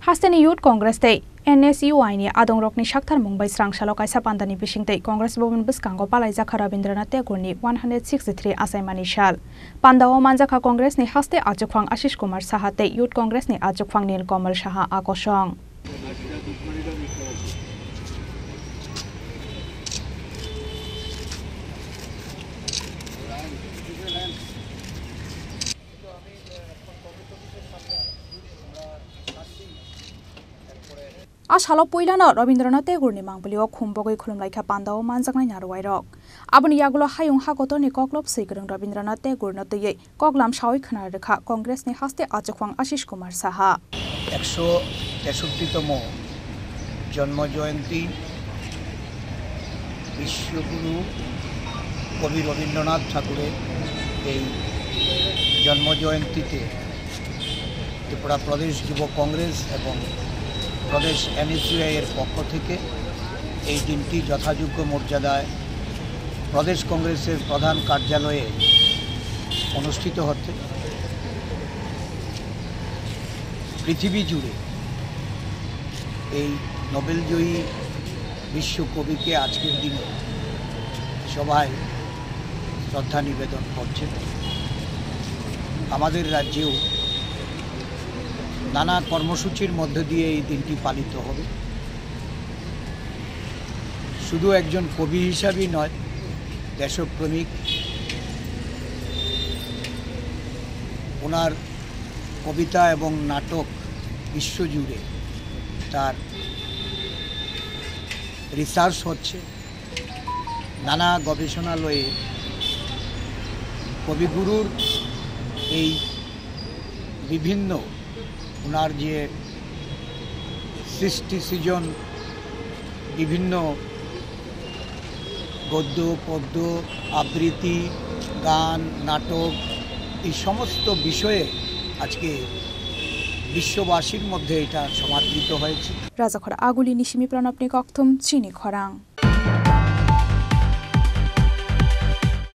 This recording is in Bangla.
Hasteni Youth Congress Day NSUI ni adongrokni shakthar mumbai srangshalo kaisa pandani bishingtei Congress Bhavan biskango palai jakha Rabindranath Tagore ni 163 asaimani shal pandao manjakha Congress ni haste ajokhwang Ashish Kumar Saha tei Youth Congress ni ajokhwang Nil Kamal Saha akosong Ashalo Puilano, Rabindranath Tagore ni Mangbulio Kumbogoi Khulumlaikha Pandao Manjaknai Naruwairok. Aboni Yagulo Hayung Hagotoni Koklop Sigrung Rabindranath Tagore Notoye Koklam Shawi Khanarikha Congress ni haste ajokhwang Ashish Kumar Saha 163তম জন্ম জয়ন্তী বিশ্বগুরু কবি রবীন্দ্রনাথ ঠাকুরের এই জন্ম জয়ন্তীতে ত্রিপুরা প্রদেশ যুব কংগ্রেস এবং প্রদেশ NSUI এর পক্ষ থেকে এই দিনটি যথাযোগ্য মর্যাদায় প্রদেশ কংগ্রেসের প্রধান কার্যালয়ে অনুষ্ঠিত হচ্ছে। পৃথিবী জুড়ে এই নোবেলজয়ী বিশ্বকবিকে আজকের দিনে সবাই শ্রদ্ধা নিবেদন করছেন। আমাদের রাজ্যেও নানা কর্মসূচির মধ্য দিয়ে এই দিনটি পালিত হবে। শুধু একজন কবি হিসাবেই নয়, দেশপ্রেমিক, ওনার কবিতা এবং নাটক বিশ্বজুড়ে তার রিসার্চ হচ্ছে। নানা গবেষণালয়ে কবিগুরুর এই বিভিন্ন ওনার যে সৃষ্টি সৃজন বিভিন্ন গদ্য পদ্য আবৃত্তি গান নাটক এই সমস্ত বিষয়ে আজকে বিশ্ববাসীর মধ্যে এটা সমাদৃত হয়েছে। রাজাখরা আগুলি নিশিমি প্রণবনি কক্থম চিনি খরাং।